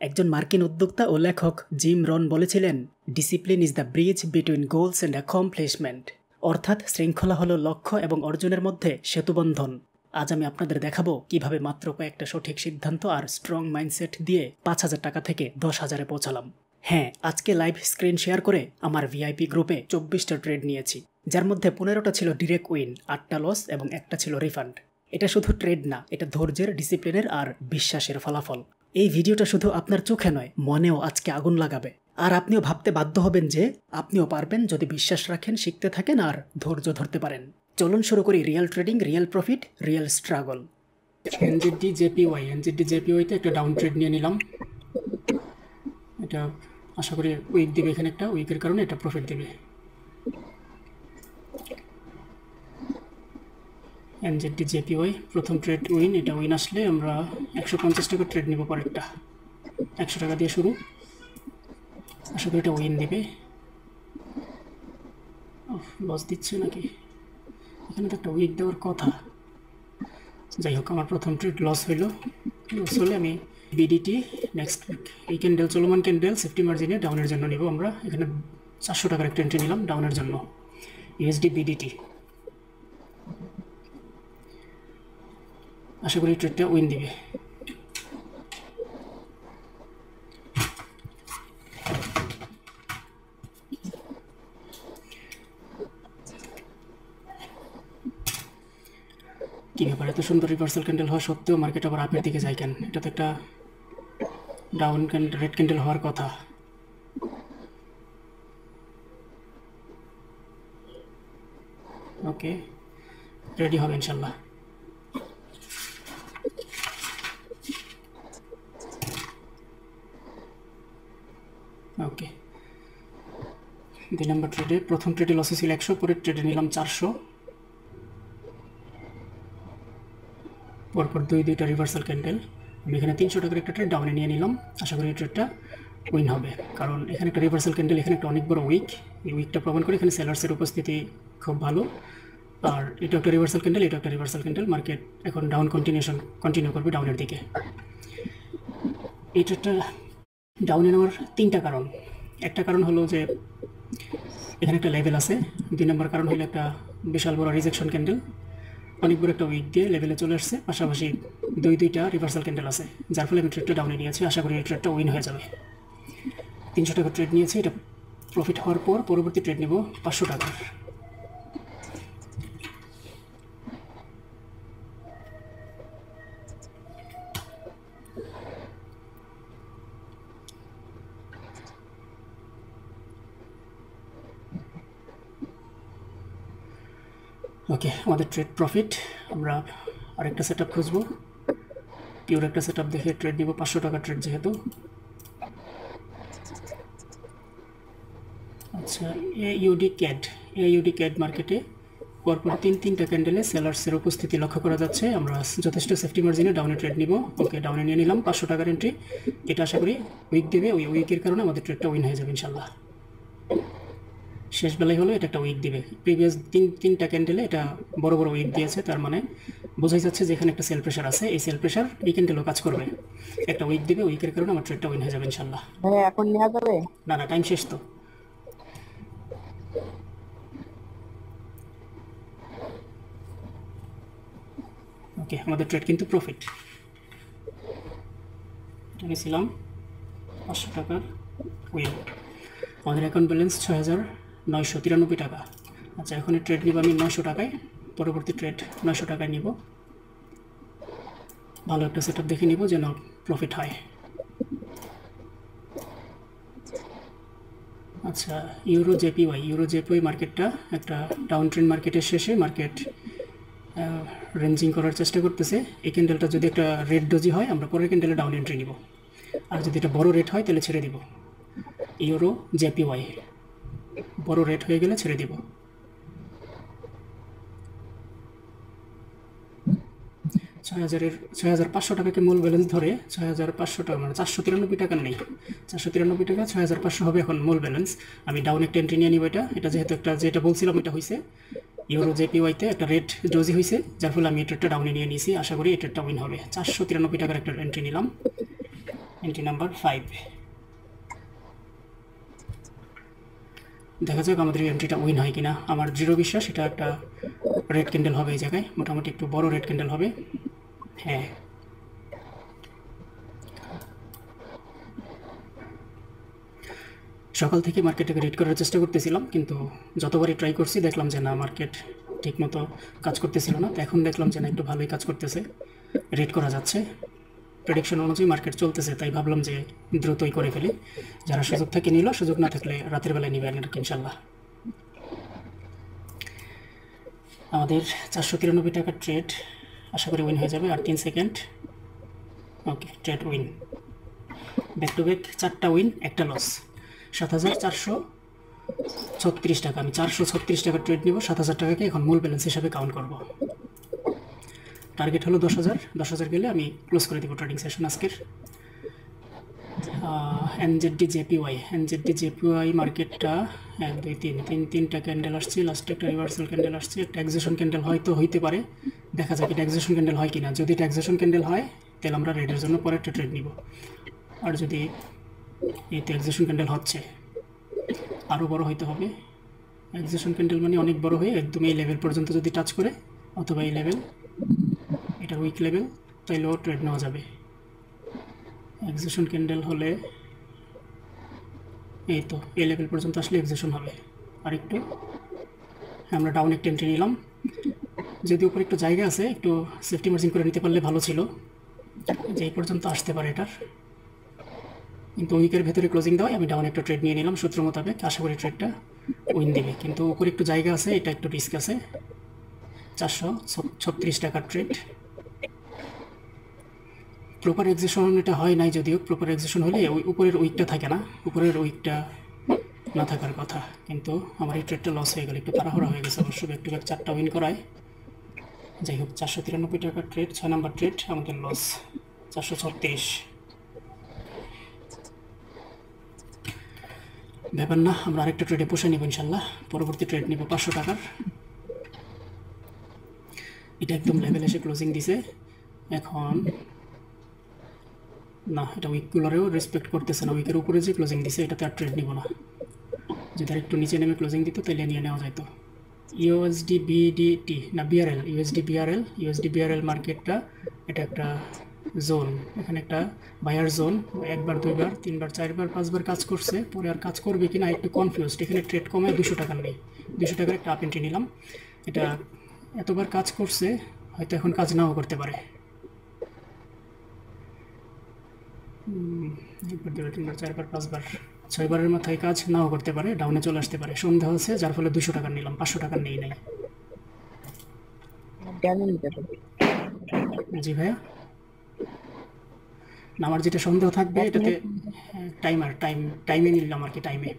একজন মার্কিন উদ্যোক্তা ও লেখক জিম রন বলেছিলেন, discipline is the bridge between goals and accomplishment. অর্থাৎ শৃঙ্খলা হলো লক্ষ্য এবং অর্জনের মধ্যে সেতুবন্ধন। আজ আমি আপনাদের দেখাবো কিভাবে মাত্র কয়েকটা সঠিক সিদ্ধান্ত আর স্ট্রং মাইন্ডসেট দিয়ে 5,000 টাকা থেকে 10,000-এ পৌঁছালাম। হ্যাঁ, আজকে লাইভ স্ক্রিন শেয়ার করে আমার ভিআইপি গ্রুপে 24টা ট্রেড নিয়েছি, যার মধ্যে 15টা ছিল ডিরেক্ট উইন, 8টা লস এবং একটা ছিল রিফান্ড। এটা শুধু ট্রেড না, এটা ধৈর্যের, ডিসিপ্লিনের আর বিশ্বাসের ফলাফল। এই ভিডিওটা শুধু আপনার চোখে নয়, মনেও আজকে আগুন লাগাবে। আর আপনিও ভাবতে বাধ্য হবেন যে আপনিও পারবেন যদি বিশ্বাস রাখেন, শিখতে থাকেন আর ধৈর্য ধরতে পারেন। চলুন শুরু করি real trading, real profit, real struggle. NZD জেপিওয়াইতে একটা ডাউন ট্রেড নিয়ে নিলাম। এটা আশা করি উইক দিবে, এখানে একটা উইকের কারণে এটা প্রফিট দেবে। এনজেডি জেপিওয়াই প্রথম ট্রেড উইন, এটা উইন আসলে আমরা 150 টাকা ট্রেড নিব, পরেরটা 100 টাকা দিয়ে শুরু। আশা করি এটা উইন দিবে। লস দিচ্ছে নাকি? এখানে তো একটা উইক দেওয়ার কথা। যাই হোক, আমার প্রথম ট্রেড লস হইলো। লস হলে আমি বিডিটি নেক্সট এই ক্যান্ডেল, চলমান ক্যান্ডেল সেফটি মার্জিনে ডাউনের জন্য নিব। আমরা এখানে 400 টাকার একটা এন্ট্রি নিলাম ডাউনের জন্য, ইউএসডি বিডিটি। আশা করি ট্রেডটা উইন দিবে। কী ব্যাপার, এত সুন্দর রিভার্সাল ক্যান্ডেল হওয়া সত্ত্বেও মার্কেট আবার আপের দিকে যায় কেন? এটা তো একটা ডাউন ক্যান্ডেল, রেড ক্যান্ডেল হওয়ার কথা। ওকে, রেডি হবে ইনশাল্লাহ। ওকে, 2 নম্বর ট্রেডে, প্রথম ট্রেডে লসে ছিল 100, পরের ট্রেডে নিলাম 400। পরপর দুইটা রিভার্সাল ক্যান্ডেল। আমি এখানে 300 টাকার একটা ট্রেড ডাউনে নিয়ে নিলাম। আশা করি এই ট্রেডটা উইন হবে, কারণ এখানে একটা রিভার্সাল ক্যান্ডেল, এখানে একটা অনেক বড় উইক। এই উইকটা প্রমাণ করে এখানে সেলার্সের উপস্থিতি খুব ভালো। আর এটা একটা রিভার্সাল ক্যান্ডেল, এটা একটা রিভার্সাল ক্যান্ডেল। মার্কেট এখন ডাউন কন্টিনিউ করবে ডাউনের দিকে। এই ট্রেডটা ডাউনে নেওয়ার 3টা কারণ। একটা কারণ হলো যে এখানে একটা লেভেল আছে। 2 নম্বর কারণ হলো একটা বিশাল বড় রিজেকশন ক্যান্ডেল, অনেক বড় একটা উইক দিয়ে লেভেলে চলে আসছে। পাশাপাশি দুইটা রিভার্সাল ক্যান্ডেল আছে, যার ফলে আমি ট্রেডটা ডাউনে নিয়েছি। আশা করি এই ট্রেডটা উইন হয়ে যাবে। 300 টাকা ট্রেড নিয়েছি, এটা প্রফিট হওয়ার পর পরবর্তী ট্রেড নেব 500 টাকার। ওকে, আমাদের ট্রেড প্রফিট। আমরা আরেকটা সেট আপ খুঁজবো, পিওর একটা সেট আপ দেখে ট্রেড নিব। 500 টাকা ট্রেড যেহেতু। আচ্ছা, এইউডি ক্যাড মার্কেটে পরপর 3টা ক্যান্ডেলে সেলার্সের উপস্থিতি লক্ষ্য করা যাচ্ছে। আমরা যথেষ্ট সেফটি মার্জিনে ডাউনে ট্রেড নিব। ওকে, ডাউনে নিয়ে নিলাম 500 টাকার এন্ট্রি। এটা আশা করি উইক দেবে, ওই উইকের কারণে আমাদের ট্রেডটা উইন হয়ে যাবে ইনশাল্লাহ। শেষ বেলায় হলো এটা একটা উইক দিবে। প্রিভিয়াস 3টা ক্যান্ডেলে এটা বড় বড় উইক দিয়েছে, তার মানে বোঝাই যাচ্ছে যে এখানে একটা সেল প্রেশার আছে। এই সেল প্রেশার এই ক্যান্ডেলও কাজ করবে, একটা উইক দিবে, উইকের কারণে আমার ট্রেডটা উইন হয়ে যাবে ইনশাল্লাহ। এখন নেওয়া যাবে না, টাইম শেষ তো। ওকে, আমাদের ট্রেড কিন্তু প্রফিট। এটা নিয়েছিলাম 500 টাকার উইন। আমাদের অ্যাকাউন্ট ব্যালেন্স 6,993 টাকা। আচ্ছা, এখন এই ট্রেড নিব আমি 900 টাকায়। পরবর্তী ট্রেড 900 টাকায় নিব। ভালো একটা সেট আপ দেখে নিব যেন প্রফিট হয়। আচ্ছা, ইউরো জেপিওয়াই মার্কেটটা একটা ডাউন ট্রেন্ড মার্কেটের শেষে মার্কেট রেঞ্জিং করার চেষ্টা করতেছে। এই ক্যান্ডেলটা যদি একটা রেড ডোজি হয়, আমরা পরের ক্যান্ডেলে ডাউন এন্ট্রি নিব। আর যদি এটা বড় রেট হয় তাহলে ছেড়ে দিব। ইউরো জেপিওয়াই বড় রেট হয়ে গেলে ছেড়ে দিব। 6,500 টাকাকে মূল ব্যালেন্স ধরে 6,500 টাকা, মানে 493 টাকার নেই, 493 টাকা, 6,500 হবে এখন মূল ব্যালেন্স। আমি ডাউন একটা এন্ট্রি নিয়ে নিব। এটা যেহেতু একটা, যেটা বলছিলাম এটা হয়েছে ইউরো জেপিওয়াইতে একটা রেট ডোজি হয়েছে, যার ফলে আমি এই ট্রেডটা ডাউনে নিয়ে নিয়েছি। আশা করি এই ট্রেডটা উইন হবে। 493 টাকার একটা এন্ট্রি নিলাম। Entry number 5। দেখা যাক আমাদের এই এন্ট্রিটা উইন হয় কিনা। আমার দৃঢ় বিশ্বাস এটা একটা রেড ক্যান্ডেল হবে এই জায়গায়, মোটামুটি একটু বড় রেড ক্যান্ডেল হবে। হ্যাঁ, সকাল থেকে মার্কেটটাকে রিড করার চেষ্টা করতেছিলাম, কিন্তু যতবারই ট্রাই করছি দেখলাম যে না, মার্কেট ঠিকমতো কাজ করতেছিল না। তো এখন দেখলাম যে না, একটু ভালোই কাজ করতেছে, রিড করা যাচ্ছে, প্রেডিকশন অনুযায়ী মার্কেট চলতেছে। তাই ভাবলাম যে দ্রুতই করে ফেলি। যারা সুযোগ থাকে নিল, সুযোগ না থাকলে রাতের বেলায় নিবেন আর কি, ইনশাল্লাহ। আমাদের 493 টাকার ট্রেড আশা করি উইন হয়ে যাবে। আর 3 second. Okay, trade win. Back to back 4টা উইন, একটা লস। 7,436 টাকা। আমি 436 টাকার ট্রেড নিব। 7,000 টাকাকে এখন মূল ব্যালেন্স হিসাবে কাউন্ট করব। টার্গেট হলো 10,000। 10,000 গেলে আমি ক্লোজ করে দেবো ট্রেডিং সেশন আজকের। এনজেডডি জেপিওয়াই মার্কেটটা 1 2 3 তিনটা ক্যান্ডেল আসছে, লাস্টে একটা রিভার্সাল ক্যান্ডেল আসছে, একটা এক্সেশন ক্যান্ডেল হয়তো হইতে পারে। দেখা যাক এটা এক্সেশন ক্যান্ডেল হয় কিনা। যদি এটা এক্সেশন ক্যান্ডেল হয় তাহলে আমরা রেডের জন্য পরে একটা ট্রেড নিব। আর যদি এই তো এক্সেশন ক্যান্ডেল হচ্ছে, আরও বড় হইতে হবে। এক্সেশন ক্যান্ডেল মানে অনেক বড় হয়ে একদম এই লেভেল পর্যন্ত যদি টাচ করে, অথবা এই লেভেল, এটা উইক লেভেল, তাইলেও ট্রেড নেওয়া যাবে। এক্সেশন ক্যান্ডেল হলে এই তো এই লেভেল পর্যন্ত আসলে এক্সেশন হবে। আর একটু আমরা ডাউন একটা এন্ট্রি নিলাম। যদি উপরে একটু জায়গা আছে, একটু সেফটি মার্জিন করে নিতে পারলে ভালো ছিল, যে এই পর্যন্ত আসতে পারে এটার। কিন্তু উইকের ভেতরে ক্লোজিং দেওয়ায় আমি ডাউন একটা ট্রেড নিয়ে নিলাম সূত্র মোতাবেক। আশা করি ট্রেডটা উইন দেবে, কিন্তু উপরে একটু জায়গা আছে, এটা একটু রিস্ক আছে। 436 টাকার ট্রেড। প্রপার এক্সেশন এটা হয় নাই, যদিও প্রপার এক্সেশন হলে ওই উপরের উইকটা থাকে না, উপরের উইকটা না থাকার কথা। কিন্তু আমার এই ট্রেডটা লস হয়ে গেল, একটু তাড়াহুড়া হয়ে গেছে অবশ্য। ব্যাক টু ব্যাক 4টা উইন করায়। যাই হোক, 493 টাকার ট্রেড, 6 নাম্বার ট্রেড, আমাদের লস 436। ব্যাপার না, আমরা আরেকটা ট্রেডে পোষে নিব ইনশাল্লাহ। পরবর্তী ট্রেড নিব 500 টাকার। এটা একদম লেভেল এসে ক্লোজিং দিছে এখন। না, এটা উইকগুলোরেও রেসপেক্ট করতেছে না। উইকের উপরে যে ক্লোজিং দিছে এটাতে আর ট্রেড নিব না। যদি আর একটু নিচে নেমে ক্লোজিং দিত তাহলে নিয়ে নেওয়া যেত। ইউএসডি বিডিটি না বিআরএল, ইউএসডি বিআরএল মার্কেটটা এটা একটা জোন। এখানে একটা বায়ার জোন 1 বার 2 বার 3 বার 4 বার 5 বার কাজ করছে, পরে আর কাজ করবে কিনা একটু কনফিউজড। এখানে ট্রেড কমে 200 টাকার নেই, 200 টাকার একটা আপ এন্ট্রি নিলাম। এটা এতবার কাজ করছে, হয়তো এখন কাজ নাও করতে পারে। 1 বার 2 বার 3 বার 4 বার 5 বার 6 বারের মাথায় কাজ নাও করতে পারে, ডাউনে চলে আসতে পারে। সন্দেহ আছে, যার ফলে 200 টাকার নিলাম, 500 টাকার নেই নাই। জি ভাইয়া, আমার যেটা সন্দেহ থাকবে এটাতে টাইমে নিলাম আর কি। টাইমে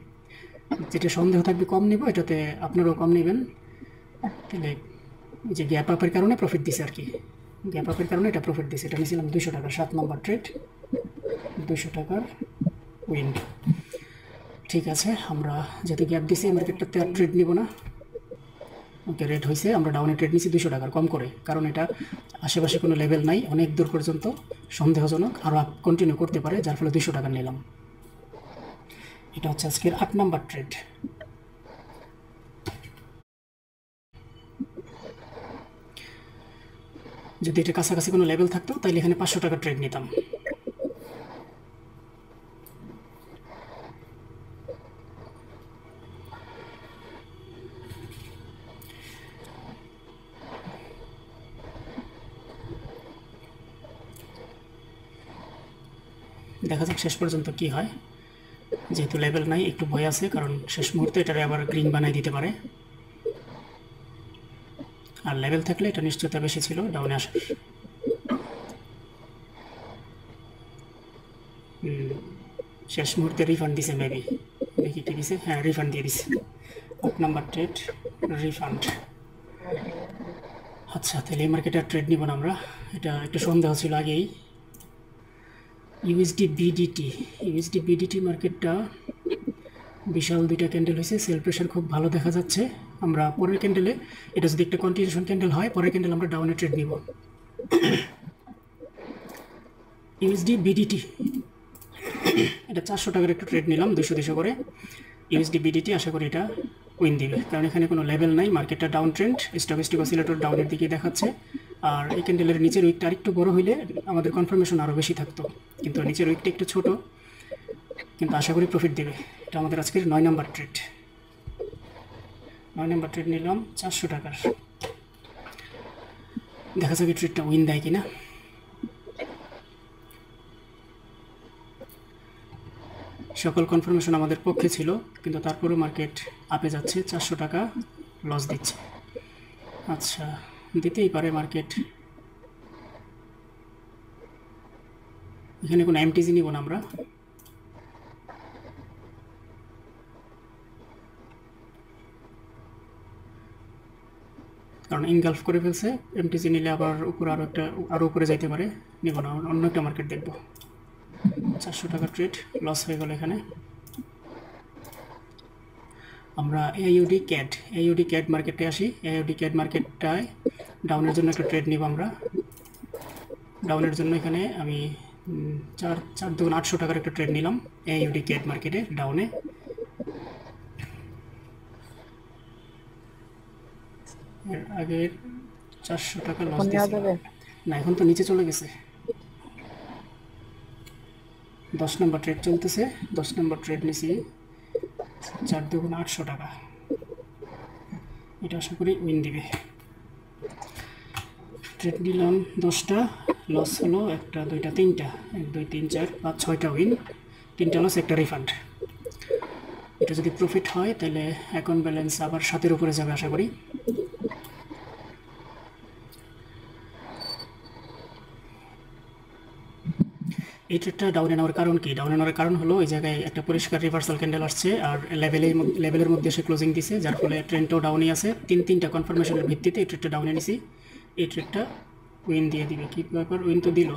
যেটা সন্দেহ থাকবে কম নিব, এটাতে আপনারাও কম নেবেন। তাহলে এই যে গ্যাপ আপের কারণে প্রফিট দিছে আর কি, গ্যাপ আপের কারণে এটা প্রফিট দিছে। এটা নিয়েছিলাম 200 টাকা, 7 নম্বর ট্রেড, 200 টাকার উইন। ঠিক আছে, আমরা যেহেতু গ্যাপ দিছি মার্কেটটাতে আর ট্রেড নিব না। ওকে, রেড হয়েছে, আমরা ডাউনে ট্রেড নিয়েছি 200 টাকার কম করে, কারণ এটা আশেপাশে কোনো লেভেল নাই, অনেক দূর পর্যন্ত সন্দেহজনক, আরও আপ কন্টিনিউ করতে পারে, যার ফলে 200 টাকা নিলাম। এটা হচ্ছে আজকের 8 নাম্বার ট্রেড। যদি এটা কাছাকাছি কোনো লেভেল থাকতো তাহলে এখানে 500 টাকা ট্রেড নিতাম। দেখা যাক শেষ পর্যন্ত কি হয়। যেহেতু লেভেল নাই, একটু ভয় আছে, কারণ শেষ মুহূর্তে এটারে আবার গ্রিন বানাই দিতে পারে। আর লেভেল থাকলে এটা নিশ্চয়তা বেশি ছিল ডাউনে আসার। শেষ মুহূর্তে রিফান্ড দিছে মেবি, দেখি কি দিছে। হ্যাঁ, রিফান্ড দিয়ে দিছে। 8 নাম্বার ট্রেড, রিফান্ড। আচ্ছা, তাহলে এই মার্কেটে ট্রেড নিব না আমরা, এটা একটু সন্দেহ ছিল আগেই। ইউএসডি বিডিটি মার্কেটটা বিশাল 2টা ক্যান্ডেল হয়েছে, সেল প্রেশার খুব ভালো দেখা যাচ্ছে। আমরা পরের ক্যান্ডেলে, এটা যদি একটা কন্টিনিউশন ক্যান্ডেল হয়, পরের ক্যান্ডেল আমরা ডাউনে ট্রেড নিব। ইউএসডি বিডিটি এটা 400 টাকার একটা ট্রেড নিলাম 200 করে। ইউএসডি বিডিটি আশা করি এটা উইন দিবে, কারণ এখানে কোনো লেভেল নাই, মার্কেটটা ডাউন ট্রেন্ড, স্টকিস্টিক অসিলেটর ডাউনের দিকে দেখাচ্ছে। আর এই ক্যান্ডেলের নিচের উইকটা আরেকটু বড় হইলে আমাদের কনফার্মেশন আরও বেশি থাকতো, কিন্তু নিচের উইকটা একটু ছোট, কিন্তু আশা করি প্রফিট দেবে। এটা আমাদের আজকের 9 নম্বর ট্রেড। 9 নম্বর ট্রেড নিলাম 400 টাকার। দেখা যাবে ট্রেডটা উইন দেয় কিনা। সকল কনফার্মেশন আমাদের পক্ষে ছিল, কিন্তু তারপরেও মার্কেট আপে যাচ্ছে, 400 টাকা লস দিচ্ছে। আচ্ছা, দিতেই পারে মার্কেট। এখানে কোনো এমটিজি নিব না আমরা, কারণ ইনগালফ করে ফেলছে। এমটিজি নিলে আবার উপরে আরও উপরে যাইতে পারে, নিব না, অন্য একটা মার্কেট দেখব। 400 টাকা ট্রেড লস হয়ে গেল এখানে। আমরা এআইইউডি ক্যাড মার্কেটে আসি। এআইইউডি ক্যাড মার্কেটটায় ডাউনের জন্য একটা ট্রেড নিব আমরা। ডাউনের জন্য এখানে আমি 800 টাকার একটা ট্রেড নিলাম এআইইউডি ক্যাড মার্কেটে ডাউনে। এর আগের 400 টাকা লস দিয়েছে না, এখন তো নিচে চলে গেছে। 10 নম্বর ট্রেড চলতেছে, 10 নম্বর ট্রেড নিছি 4 দুগুণ 800 টাকা। এটা আশা করি উইন দিবে। ট্রেড নিলাম 10টা, লস হলো 1 2 3টা, 1 2 3 4 5 6টা উইন, 3টা লস, একটা রিফান্ড। এটা যদি প্রফিট হয় তাহলে অ্যাকাউন্ট ব্যালেন্স আবার 7-এর উপরে যাবে আশা করি। এই ট্রেডটা ডাউনে নেওয়ার কারণ কি? ডাউনে নেওয়ার কারণ হলো এই জায়গায় একটা পরিষ্কার রিভার্সাল ক্যান্ডেল আসছে আর লেভেলের মধ্যে এসে ক্লোজিং দিছে, যার ফলে ট্রেন্ডটাও ডাউনই আছে। তিনটা কনফার্মেশনের ভিত্তিতে এই ট্রেডটা ডাউনে নিছি। এই ট্রেডটা উইন দিয়ে দিবে। কি ব্যাপার, উইন তো দিল,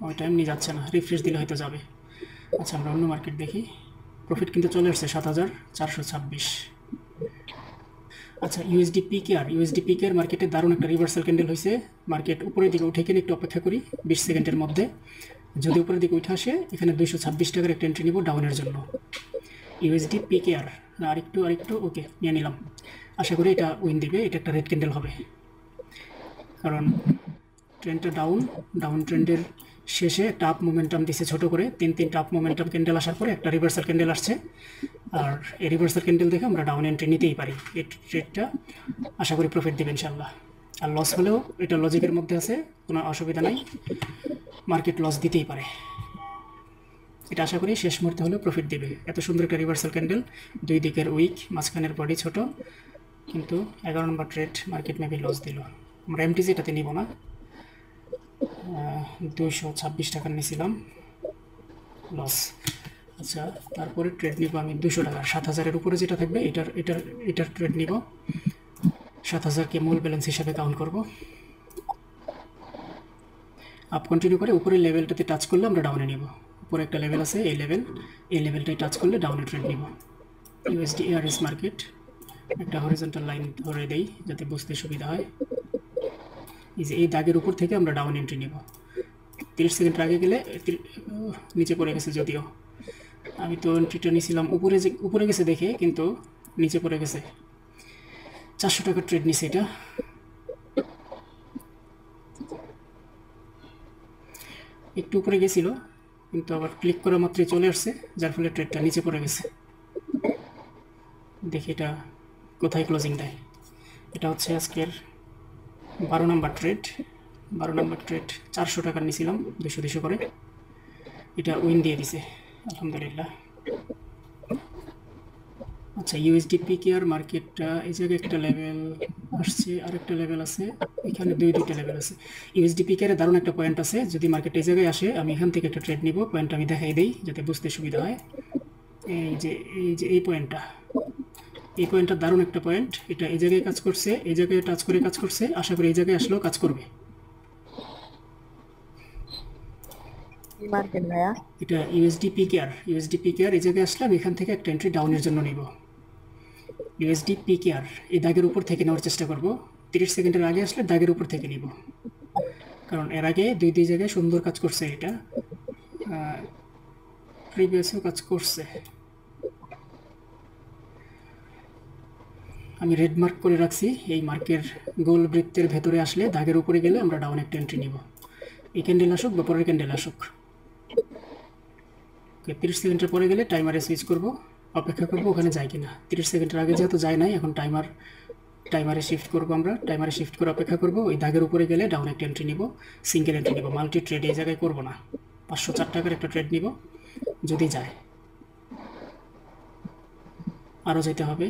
ওইটা এমনি যাচ্ছে না, রিফ্রেশ দিলে হয়তো যাবে। আচ্ছা, আমরা অন্য মার্কেট দেখি। প্রফিট কিন্তু চলে আসছে 7426। আচ্ছা, ইউএসডি পিকেআর মার্কেটে দারুণ একটা রিভার্সাল ক্যান্ডেল হয়েছে। মার্কেট উপরের দিকে উঠে কিনে একটু অপেক্ষা করি 20 সেকেন্ডের মধ্যে। যদি উপরের দিকে উঠে আসে এখানে 226 টাকার একটা এন্ট্রি নিব ডাউনের জন্য। ইউএসডি পিকেআর আরেকটু ওকে নিয়ে নিলাম। আশা করি এটা উইন দিবে। এটা একটা রেড ক্যান্ডেল হবে, কারণ ট্রেন্ডটা ডাউন ট্রেন্ডের শেষে একটা আপ মোমেন্টাম দিছে ছোটো করে, তিনটা আপ মোমেন্টাম ক্যান্ডেল আসার পরে একটা রিভার্সাল ক্যান্ডেল আসছে। আর এই রিভার্সাল ক্যান্ডেল দেখে আমরা ডাউন এন্ট্রি নিতেই পারি। এই ট্রেডটা আশা করি প্রফিট দেবে ইনশাল্লাহ। আর লস হলেও এটা লজিকের মধ্যে আছে, কোনো অসুবিধা নাই, মার্কেট লস দিতেই পারে। এটা আশা করি শেষ মুহূর্তে হলেও প্রফিট দেবে। এত সুন্দর একটা রিভার্সাল ক্যান্ডেল, দুই দিকের উইক, মাঝখানের বডি ছোট, কিন্তু 11 নম্বর ট্রেড মার্কেট মেবি লস দিল। আমরা এমটিজিটাতে নিব না, 226 টাকার নিয়েছিলাম, লস। আচ্ছা, তারপরে ট্রেড নিব আমি 200 টাকা, 7000-এর উপরে যেটা থাকবে এটার ট্রেড নিব। 7000কে মূল ব্যালেন্স হিসাবে কাউন্ট করব। আপ কন্টিনিউ করে উপরের লেভেলটাতে টাচ করলে আমরা ডাউনে নিব। উপরে একটা লেভেল আছে, এই লেভেলটাই টাচ করলে ডাউনে ট্রেড নিব। ইউএসডি এআরএস মার্কেট একটা হরিজন্টাল লাইন ধরে দেই যাতে বুঝতে সুবিধা হয়। এই যে এই দাগের উপর থেকে আমরা ডাউন এন্ট্রি নিব। 30 সেকেন্ড আগে গেলে নিচে পড়ে গেছে, যদিও আমি তো এন্ট্রিটা নিয়েছিলাম উপরে গেছে দেখে, কিন্তু নিচে পড়ে গেছে। 400 টাকার ট্রেড নিছে এটা। একটু উপরে গেছিল, কিন্তু আবার ক্লিক করা মাত্রই চলে আসছে, যার ফলে ট্রেডটা নিচে পড়ে গেছে। দেখি এটা কোথায় ক্লোজিং দেয়। এটা হচ্ছে আজকের 12 নম্বর ট্রেড। 12 নম্বর ট্রেড 400 টাকার নিয়েছিলাম 200 করে। এটা উইন দিয়ে দিছে আলহামদুলিল্লাহ। আচ্ছা, ইউএসডি পিকেআর মার্কেটটা এই জায়গায় একটা লেভেল আসছে, আর একটা লেভেল আছে, এখানে দুইটা লেভেল আছে। ইউএসডি পিকেআরে দারুণ একটা পয়েন্ট আছে, যদি মার্কেট এই জায়গায় আসে আমি এখান থেকে একটা ট্রেড নিব। পয়েন্টটা আমি দেখাই দিই যাতে বুঝতে সুবিধা হয়। এই পয়েন্টটা দারুণ একটা পয়েন্ট। এটা এই জায়গায় কাজ করছে, এই জায়গায় টাচ করে কাজ করছে, আশা করি এই জায়গায় আসলেও কাজ করবে। এটা ইউএসডি পিকেআর এই জায়গায় আসলে আমি এখান থেকে একটা এন্ট্রি ডাউনের জন্য নিব। ইউএসডি পিকেআর এই দাগের উপর থেকে নেওয়ার চেষ্টা করব। 30 সেকেন্ডের আগে আসলে দাগের উপর থেকে নিব, কারণ এর আগে দুই জায়গায় সুন্দর কাজ করছে। এটা প্রিভিয়াসও কাজ করছে। আমি রেড মার্ক করে রাখছি, এই মার্কের গোল বৃত্তের ভেতরে আসলে দাগের উপরে গেলে আমরা ডাউন একটা এন্ট্রি নিব। এই ক্যান্ডেল আসুক বা পরের ক্যান্ডেল আসুক। ওকে, 30 সেকেন্ডের পরে গেলে টাইমারে সুইচ করব, অপেক্ষা করব ওখানে যায় কিনা। 30 সেকেন্ডের আগে যেহেতু যায় নাই, এখন টাইমারে শিফট করব। আমরা টাইমারে শিফট করে অপেক্ষা করব। ওই দাগের উপরে গেলে ডাউন একটা এন্ট্রি নিব, সিঙ্গেল এন্ট্রি নিব। মাল্টি ট্রেড এই জায়গায় করব না। 504 টাকার একটা ট্রেড নিব যদি যায়। আরও যেতে হবে,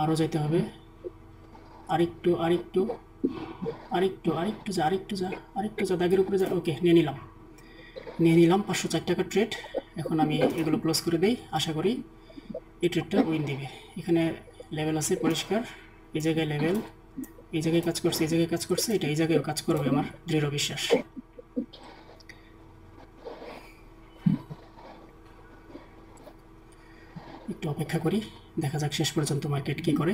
আরও যেতে হবে, আরেকটু আরেকটু আরেকটু আরেকটু যা আরেকটু যা আরেকটু যা দাগের উপরে যা। ওকে, নিয়ে নিলাম 504 টাকার ট্রেড। এখন আমি এগুলো ক্লোজ করে দেই। আশা করি এই ট্রেডটা উইন দিবে। এখানে লেভেল আছে পরিষ্কার, এই জায়গায় লেভেল, এই জায়গায় কাজ করছে, এই জায়গায় কাজ করছে, এটা এই জায়গায়ও কাজ করবে, আমার দৃঢ় বিশ্বাস। একটু অপেক্ষা করি, দেখা যাক শেষ পর্যন্ত মার্কেট কি করে।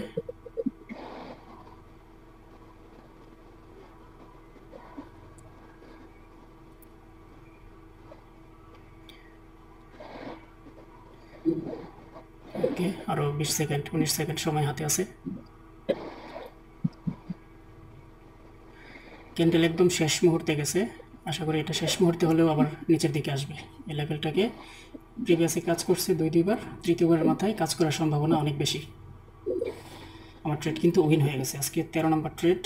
ওকে, আরও 20 সেকেন্ড 19 সেকেন্ড সময় হাতে আছে। ক্যান্ডেল একদম শেষ মুহূর্তে গেছে। আশা করি এটা শেষ মুহূর্তে হলেও আবার নিচের দিকে আসবে। এই লেভেলটাকে প্রিভিয়াসে কাজ করছে দুইবার, তৃতীয়বারের মাথায় কাজ করার সম্ভাবনা অনেক বেশি। আমার ট্রেড কিন্তু উইন হয়ে গেছে আজকে। 13 নম্বর ট্রেড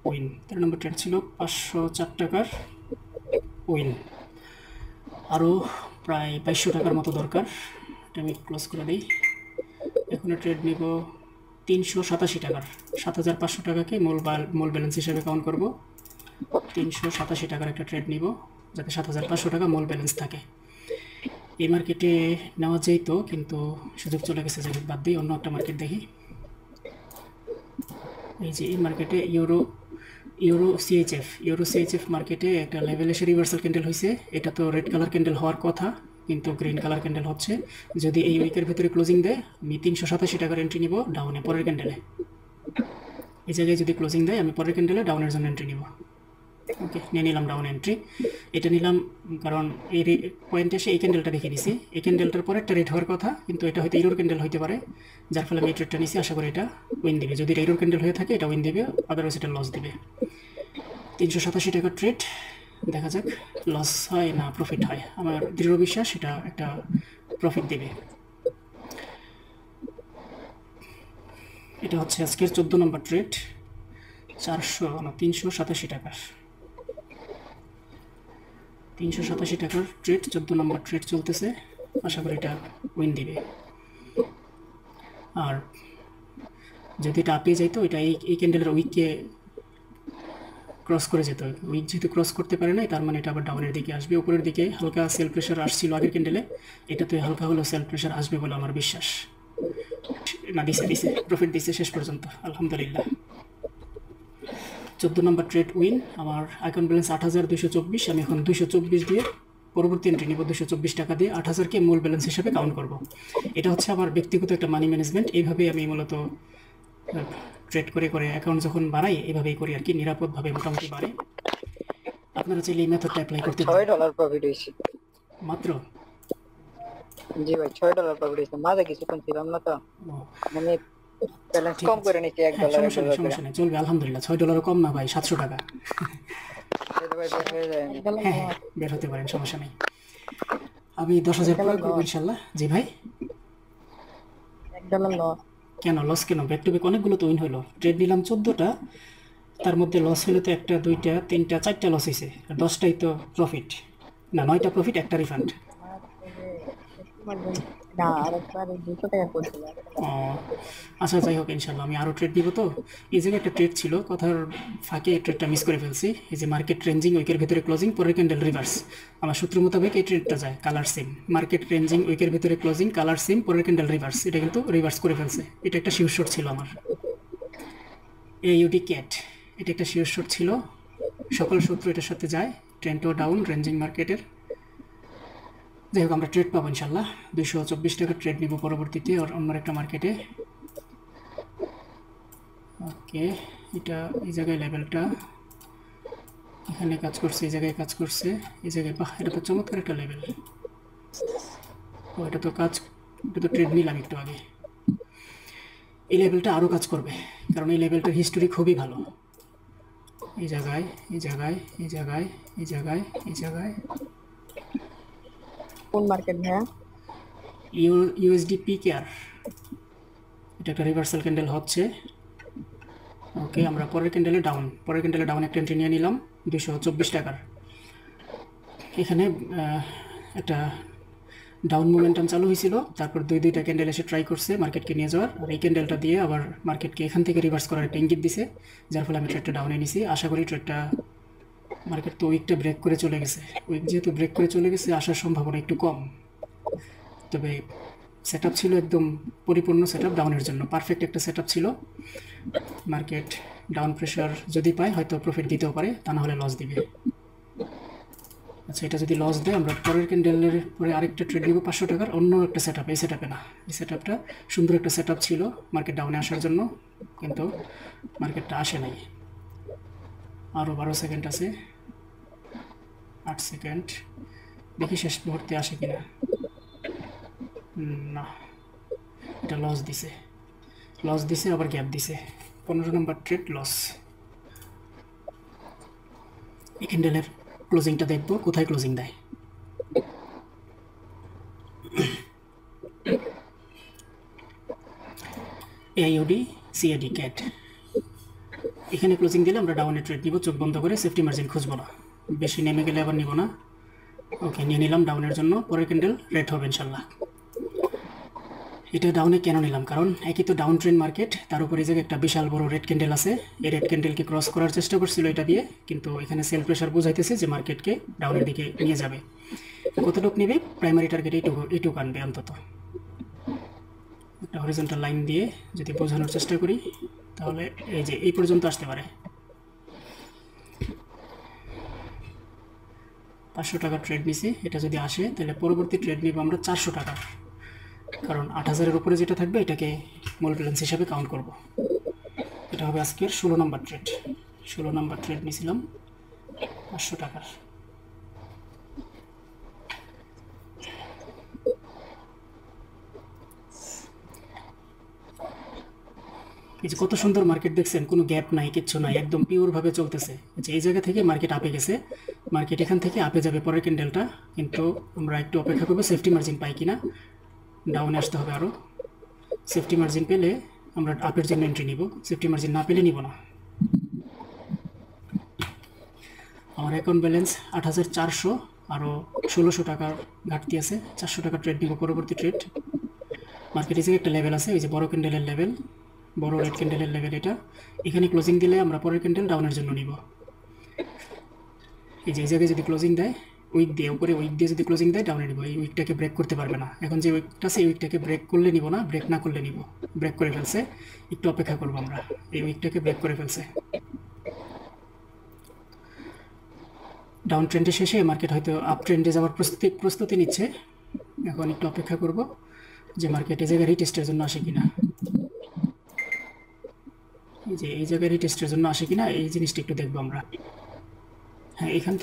উইন। 13 নম্বর ট্রেড ছিল 504 টাকার উইন। আরও প্রায় 2200 টাকার মতো দরকার। এটা আমি ক্লোজ করে দিই। এখন ট্রেড নিব 387 টাকার। 7500 টাকাকে মূল ব্যালেন্স হিসেবে কাউন্ট করব। 387 টাকার একটা ট্রেড নিব, যাতে 7500 টাকা মূল ব্যালেন্স থাকে। এই মার্কেটে নেওয়া যেত, কিন্তু সুযোগ চলে গেছে, যাই বাদ দিই, অন্য একটা মার্কেট দেখি। এই যে এই মার্কেটে ইউরো সিএইচএফ মার্কেটে একটা লেভেল এসে রিভার্সাল ক্যান্ডেল হয়েছে। এটা তো রেড কালার ক্যান্ডেল হওয়ার কথা, কিন্তু গ্রিন কালার ক্যান্ডেল হচ্ছে। যদি এই উইকের ভিতরে ক্লোজিং দেয়, আমি 387 টাকার এন্ট্রি নিব ডাউনে, পরের ক্যান্ডেলে। এই জায়গায় যদি ক্লোজিং দেয়, আমি পরের ক্যান্ডেলে ডাউনের জন্য এন্ট্রি নিব। ওকে, নিয়ে নিলাম ডাউন এন্ট্রি। এটা নিলাম কারণ এই পয়েন্টে এসে এই ক্যান্ডেলটা দেখে নিছি। এই ক্যান্ডেলটার পরে একটা রেড হওয়ার কথা, কিন্তু এটা হয়তো ইরোর ক্যান্ডেল হইতে পারে, যার ফলে আমি এই ট্রেডটা নিছি। আশা করি এটা উইন দিবে। যদি এটা ইরোর ক্যান্ডেল হয়ে থাকে, এটা উইন দিবে, আদারওয়াইজ এটা লস দিবে। 387 টাকার ট্রেড, দেখা যাক লস হয় না প্রফিট হয়। আমার দৃঢ় বিশ্বাস এটা একটা প্রফিট দিবে। এটা হচ্ছে আজকের 14 নম্বর ট্রেড, 387 টাকার। 387 টাকার ট্রেড, 14 নম্বর ট্রেড চলতেছে। আশা করি এটা উইন দিবে। আর যদি এটা আপে যাইতো, এটা এই ক্যান্ডেলের উইককে ক্রস করে যেত। উইক যেহেতু ক্রস করতে পারে না, তার মানে এটা আবার ডাউনের দিকে আসবে। উপরের দিকে হালকা সেল প্রেশার আসছিল আগের ক্যান্ডেলে, এটাতে হালকা হলেও সেল প্রেশার আসবে বলে আমার বিশ্বাস। না, দিছে প্রফিট দিছে শেষ পর্যন্ত, আলহামদুলিল্লাহ। 14 নম্বর ট্রেড উইন। আমার অ্যাকাউন্ট ব্যালেন্স 8224। আমি এখন 224 দিয়ে পরবর্তী এন্ট্রি নিব। 224 টাকা দিয়ে 8000কে মূল ব্যালেন্স হিসেবে কাউন্ট করব। এটা হচ্ছে আমার ব্যক্তিগত একটা মানি ম্যানেজমেন্ট। এইভাবেই আমি মূলত ট্রেড করে অ্যাকাউন্ট যখন বাড়াই, এভাবেই করি আর কি, নিরাপদভাবে মোটামুটি বাড়ে। আপনারা চাইলে এই মেথডটা অ্যাপ্লাই করতে পারেন। $6 প্রফিট হয়েছে মাত্র? জি ভাই, $6 প্রফিট হয়েছে। মাঝে কিছুক্ষণ ছিলাম না তো, মানে ব্যালেন্স কম করে নিচ্ছি $1। সমস্যা নেই, চলবে আলহামদুলিল্লাহ। $6 কম না ভাই, 700 টাকা। হ্যাঁ, বের হতে পারেন, সমস্যা নেই। আমি 10,000 প্রয়োগ করবো ইনশাল্লাহ। জি ভাই, $1 লস। কেন লস? কেন? ব্যাক টু ব্যাক অনেকগুলো তো উইন হলো। ট্রেড নিলাম 14টা, তার মধ্যে লস হলে তো 1টা 2টা 3টা 4টা লস হয়েছে, 10টাই তো প্রফিট না, 9টা প্রফিট, 1টা রিফান্ড। না, আরেকবার 200 টাকা করছিল। আচ্ছা, যাই হোক, ইনশাল্লাহ আমি আরও ট্রেড দিব। তো এই জায়গায় একটা ট্রেড ছিল, কথার ফাঁকে এই ট্রেডটা মিস করে ফেলছি। এই যে মার্কেট রেঞ্জিং উইকের ভিতরে ক্লোজিং, পরের ক্যান্ডেল রিভার্স। আমার সূত্র মোতাবেক এই ট্রেডটা যায় কালার সিম। মার্কেট রেঞ্জিং উইকের ভিতরে ক্লোজিং, কালার সিম, পরের ক্যান্ডেল রিভার্স। এটা কিন্তু রিভার্স করে ফেলছে। এটা একটা শিওর শট ছিল আমার। AUD ক্যাট, এটা একটা শিওর শট ছিল। সকল সূত্র এটার সাথে যায়। ট্রেন্ডও ডাউন রেঞ্জিং মার্কেটের। যাই হোক, আমরা ট্রেড পাবো ইনশাল্লাহ। 224 টাকার ট্রেড নিব পরবর্তীতে অন্য একটা মার্কেটে। ওকে, এটা এই জায়গায় লেভেলটা এখানে কাজ করছে, এই জায়গায় কাজ করছে, এই জায়গায়। বাহ, এটা তো চমৎকার একটা লেভেল। ও এটা তো ট্রেড নিলাম একটু আগে। এই লেভেলটা আরও কাজ করবে, কারণ এই লেভেলটার হিস্টোরি খুবই ভালো। এই জায়গায়, এই জায়গায়, এই জায়গায়, এই জায়গায়, এই জায়গায়। কোন মার্কেট ভাইয়া? ইউএসডি পিকেআর, এটা একটা রিভার্সাল ক্যান্ডেল হচ্ছে। ওকে, আমরা পরের ক্যান্ডেলে ডাউন একটা এন্ট্রি নিয়ে নিলাম 224 টাকার। এখানে একটা ডাউন মোমেন্টাম চালু হয়েছিল, তারপর দুইটা ক্যান্ডেল এসে ট্রাই করছে মার্কেটকে নিয়ে যাওয়ার, আর এই ক্যান্ডেলটা দিয়ে আবার মার্কেটকে এখান থেকে রিভার্স করার একটা ইঙ্গিত দিছে, যার ফলে আমি ট্রেডটা ডাউনে নিছি। আশা করি ট্রেডটা, মার্কেট তো উইকটা ব্রেক করে চলে গেছে, উইক যেহেতু ব্রেক করে চলে গেছে আসার সম্ভাবনা একটু কম। তবে সেট আপ ছিল একদম পরিপূর্ণ সেট আপ ডাউনের জন্য, পারফেক্ট একটা সেট আপ ছিল। মার্কেট ডাউন প্রেশার যদি পায় হয়তো প্রফিট দিতেও পারে, তা না হলে লস দিবে। আচ্ছা, এটা যদি লস দেয় আমরা পরের ক্যান্ডেলের পরে আরেকটা ট্রেড নিব 500 টাকার, অন্য একটা সেট আপ, এই সেট আপে না। এই সেট আপটা সুন্দর একটা সেট আপ ছিল মার্কেট ডাউনে আসার জন্য, কিন্তু মার্কেটটা আসে নাই। আরও 12 সেকেন্ড আছে, 8 সেকেন্ড, দেখি শেষ মুহূর্তে আসে কিনা। না, এটা লস দিছে, আবার গ্যাপ দিছে। 15 নম্বর ট্রেড লস। এই ক্যান্ডেলের ক্লোজিংটা দেখবো, কোথায় ক্লোজিং দেয়। এআইওডি সিএডি ক্যাট, এখানে ক্লোজিং দিলে আমরা ডাউনে ট্রেড নিব চোখ বন্ধ করে, সেফটি মার্জিন খুঁজবো না, বেশি নেমে গেলে আবার নিব না। ওকে, নিয়ে নিলাম ডাউনের জন্য, পরের ক্যান্ডেল রেড হবে ইনশাল্লাহ। এটা ডাউনে কেন নিলাম, কারণ একই তো ডাউন ট্রেন্ড মার্কেট, তার উপরে যে একটা বিশাল বড় রেড ক্যান্ডেল আছে, এই রেড ক্যান্ডেলকে ক্রস করার চেষ্টা করছিল এটা দিয়ে, কিন্তু এখানে সেল প্রেশার বোঝাইতেছে যে মার্কেটকে ডাউনের দিকে নিয়ে যাবে। কতটুকু নেবে, প্রাইমারি টার্গেট এইটুকু আনবে অন্তত। একটা হরিজন্টাল লাইন দিয়ে যদি বোঝানোর চেষ্টা করি তাহলে এই যে এই পর্যন্ত আসতে পারে। 500 টাকা ট্রেড নিছি, এটা যদি আসে তাহলে পরবর্তী ট্রেড নিব আমরা 400 টাকা, কারণ 8000-এর উপরে যেটা থাকবে এটাকে মূল ব্যালেন্স হিসাবে কাউন্ট করব। এটা হবে আজকের 16 নম্বর ট্রেড। 16 নম্বর ট্রেড নিয়েছিলাম 500 টাকার। এই যে কত সুন্দর মার্কেট দেখছেন, কোনো গ্যাপ নাই, কিচ্ছু নাই, একদম পিওরভাবে চলতেছে। যে এই জায়গা থেকে মার্কেট আপে গেছে, মার্কেট এখান থেকে আপে যাবে পরের ক্যান্ডেলটা, কিন্তু আমরা একটু অপেক্ষা করবো সেফটি মার্জিন পাই কিনা। ডাউনে আসতে হবে আরও, সেফটি মার্জিন পেলে আমরা আপের জন্য এন্ট্রি নিব, সেফটি মার্জিন না পেলে নিব না। আমার অ্যাকাউন্ট ব্যালেন্স 8400, আরও 1600 টাকার ঘাটতি আছে, 400 টাকা ট্রেড নিব পরবর্তী ট্রেড। মার্কেটে যে একটা লেভেল আছে, ওই যে বড় ক্যান্ডেলের লেভেল, বড় রেড ক্যান্ডেলের লেভেল, এটা এখানে ক্লোজিং দিলে আমরা পরের ক্যান্ডেল ডাউনের জন্য নিব। এই যে এই জায়গায় যদি ক্লোজিং দেয় উইক দিয়ে, উপরে উইক দিয়ে যদি ক্লোজিং দেয় ডাউনে নিব। এই উইকটাকে ব্রেক করতে পারবে না, এখন যে উইকটা আছে এই উইকটাকে ব্রেক করলে নিব না, ব্রেক না করলে নিব। ব্রেক করে ফেলছে, একটু অপেক্ষা করবো আমরা, এই উইকটাকে ব্রেক করে ফেলছে। ডাউন ট্রেন্ডের শেষে মার্কেট হয়তো আপ ট্রেন্ডে যাওয়ার প্রস্তুতি নিচ্ছে, এখন একটু অপেক্ষা করব যে মার্কেট এই জায়গায় রিটেস্টের জন্য আসে কিনা। এই যে এই জায়গায় রিটেস্টের জন্য আসে কিনা এই জিনিসটা একটু দেখবো আমরা। হ্যাঁ, এখান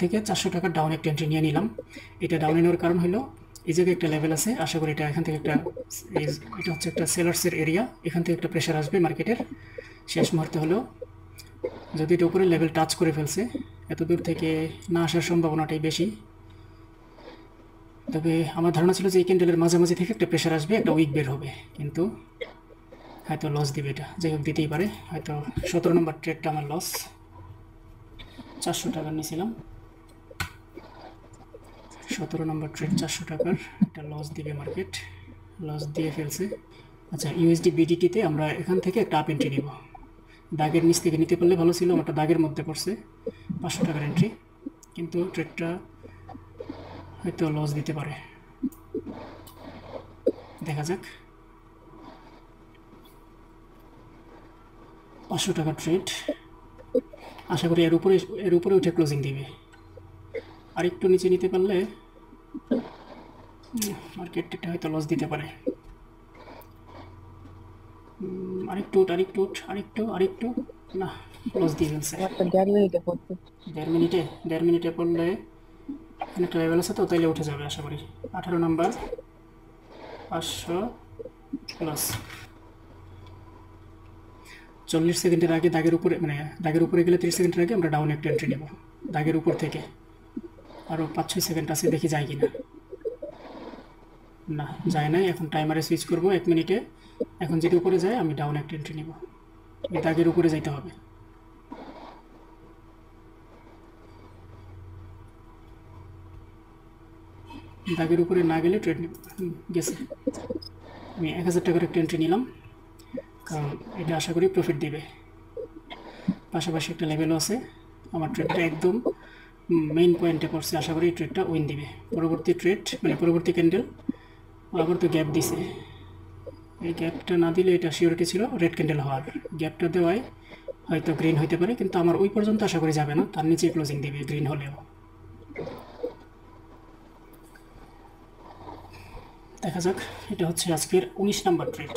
থেকে 400 টাকার ডাউন একটা এন্ট্রি নিয়ে নিলাম। এটা ডাউনে নেওয়ার কারণ হলো এই জায়গায় একটা লেভেল আছে, আশা করি এটা এখান থেকে একটা, এটা হচ্ছে একটা সেলার্সের এরিয়া, এখান থেকে একটা প্রেশার আসবে মার্কেটের শেষ মুহূর্তে হলেও। যদি এটা উপরে লেভেল টাচ করে ফেলছে, এত দূর থেকে না আসার সম্ভাবনাটাই বেশি। তবে আমার ধারণা ছিল যে এই ক্যান্ডেলের মাঝামাঝি থেকে একটা প্রেশার আসবে, একটা উইক বের হবে, কিন্তু হয়তো লস দিবে এটা। যাই হোক, দিতেই পারে হয়তো। 17 নম্বর ট্রেডটা আমার লস, 400 টাকার নিয়েছিলাম। 17 নম্বর ট্রেড 400 টাকার, এটা লস দিবে মার্কেট, লস দিয়ে ফেলছে। আচ্ছা, ইউএসডি বিডিটিতে আমরা এখান থেকে একটা আপ এন্ট্রি নিব। দাগের নিচ থেকে নিতে পারলে ভালো ছিল, আমারটা দাগের মধ্যে পড়ছে। 500 টাকার এন্ট্রি, কিন্তু ট্রেডটা হয়তো লস দিতে পারে, দেখা যাক। 500 টাকার ট্রেড, আশা করি এর উপরে উঠে ক্লোজিং দিবে। আরেকটু নিচে নিতে পারলে মার্কেটটা হয়তো লস দিতে পারে। আরেকটু, না ক্লোজ দিয়ে ফেলছে। আমার তো 1.5 মিনিটে পড়তে। 1.5 মিনিটে পড়লে এখানে একটা লেভেল আছে তো, তাইলে উঠে যাবে আশা করি। 18 নাম্বার 500 প্লাস 40 সেকেন্ডের আগে দাগের উপরে, মানে দাগের উপরে গেলে 30 সেকেন্ডের আগে আমরা ডাউন একটা এন্ট্রি নেব দাগের উপর থেকে। আরও 5-6 সেকেন্ড আছে, দেখি যায় কিনা। না যায় নাই। এখন টাইমারে সুইচ করব 1 মিনিটে। এখন যদি উপরে যায় আমি ডাউন একটা এন্ট্রি নেব। এই দাগের উপরে যাইতে হবে। দাগের উপরে না গেলে ট্রেড নেব। গেছে। আমি 1000 টাকার একটা এন্ট্রি নিলাম, কারণ এটা আশা করি প্রফিট দিবে। পাশাপাশি একটা লেভেলও আছে। আমার ট্রেডটা একদম মেইন পয়েন্টে পড়ছে, আশা করি ট্রেডটা উইন দিবে। পরবর্তী ট্রেড মানে পরবর্তী ক্যান্ডেল আবার তো গ্যাপ দিছে। এই গ্যাপটা না দিলে এটা সিওরিটি ছিল রেড ক্যান্ডেল হওয়ার। গ্যাপটা দেওয়ায় হয়তো গ্রিন হইতে পারে, কিন্তু আমার ওই পর্যন্ত আশা করি যাবে না, তার নিচে ক্লোজিং দিবে গ্রিন হলেও। দেখা যাক। এটা হচ্ছে আজকের 19 নাম্বার ট্রেড।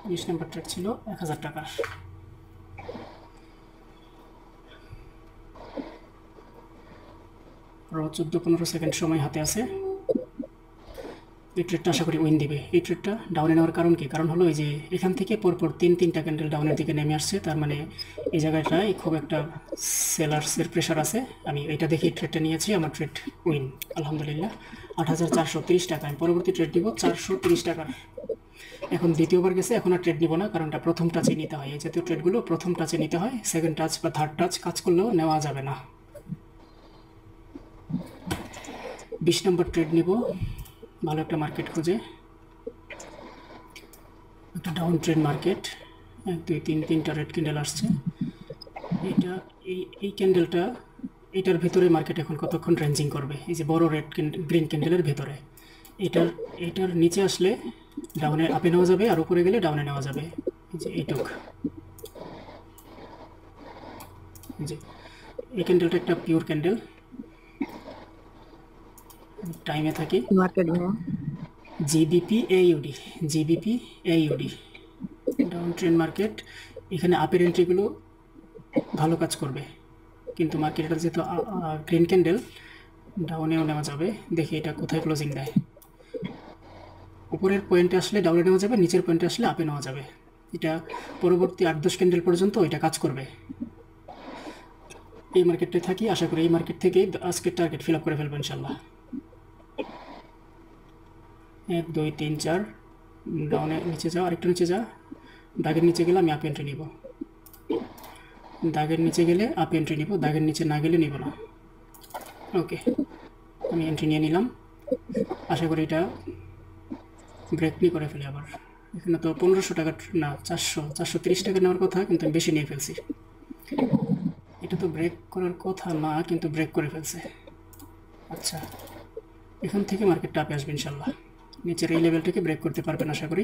19 নাম্বার ট্রেড ছিল 1000 টাকার। আরও 14-15 সেকেন্ড সময় হাতে আছে। এই ট্রেডটা আশা করি উইন দিবে। এই ট্রেডটা ডাউনে নেওয়ার কারণ কি? কারণ হলো এই যে এখান থেকে পরপর 3-3টা ক্যান্ডেল ডাউনের দিকে নেমে আসছে, তার মানে এই জায়গাটায় খুব একটা সেলার্সের প্রেশার আছে। আমি এটা দেখে ট্রেডটা নিয়েছি, আমার ট্রেড উইন আলহামদুলিল্লাহ। 8430 টাকা। আমি পরবর্তী ট্রেড দিব 430 টাকার। এখন দ্বিতীয়বার গেছে, এখন আর ট্রেড নিব না, কারণ এটা প্রথম টাচে নিতে হয়। এই জাতীয় ট্রেডগুলো প্রথম টাচে নিতে হয়, সেকেন্ড টাচ বা থার্ড টাচ কাজ করলেও নেওয়া যাবে না। 20 নম্বর ট্রেড নিব, ভালো একটা মার্কেট খুঁজে, একটা ডাউন ট্রেন্ড মার্কেট। 1 2 3 3টা রেড ক্যান্ডেল আসছে। এটা এই ক্যান্ডেলটা, এটার ভেতরে মার্কেট এখন কতক্ষণ রেঞ্জিং করবে? এই যে বড় রেড গ্রিন ক্যান্ডেলের ভেতরে। এটার নিচে আসলে ডাউনে আপে নেওয়া যাবে, আর উপরে গেলে ডাউনে নেওয়া যাবে। এই যে এইটুক, যে এই ক্যান্ডেলটা একটা পিওর ক্যান্ডেল। টাইমে থাকি market GBP AUD, GBP AUD down trend market. এখানে আপের এন্ট্রিগুলো ভালো কাজ করবে, কিন্তু মার্কেটটা যেহেতু গ্রিন ক্যান্ডেল, ডাউনেও নেওয়া যাবে। দেখি এটা কোথায় ক্লোজিং দেয়। উপরের পয়েন্টে আসলে ডাউনে নেওয়া যাবে, নিচের পয়েন্টে আসলে আপে নেওয়া যাবে। এটা পরবর্তী 8-10 ক্যান্ডেল পর্যন্ত এটা কাজ করবে। এই মার্কেটটায় থাকি, আশা করি এই মার্কেট থেকেই আজকের টার্গেট ফিল আপ করে ফেলবো ইনশাল্লাহ। 1 2 3 4 ডাউনে নিচে যাও, আরেকটু নিচে যা। দাগের নিচে গেলে আমি আপ এন্ট্রি নিব, দাগের নিচে গেলে আপ এন্ট্রি নিব, দাগের নিচে না গেলে নিব না। ওকে, আমি এন্ট্রি নিয়ে নিলাম। আশা করি এটা ব্রেক নিয়ে করে ফেলি আবার। এখানে তো 1500 টাকা না, 430 টাকা নেওয়ার কথা, কিন্তু আমি বেশি নিয়ে ফেলছি। এটা তো ব্রেক করার কথা না, কিন্তু ব্রেক করে ফেলছে। আচ্ছা, এখান থেকে মার্কেটটা আপে আসবে ইনশাল্লাহ। নিচের এই লেভেলটাকে ব্রেক করতে পারবে না আশা করি,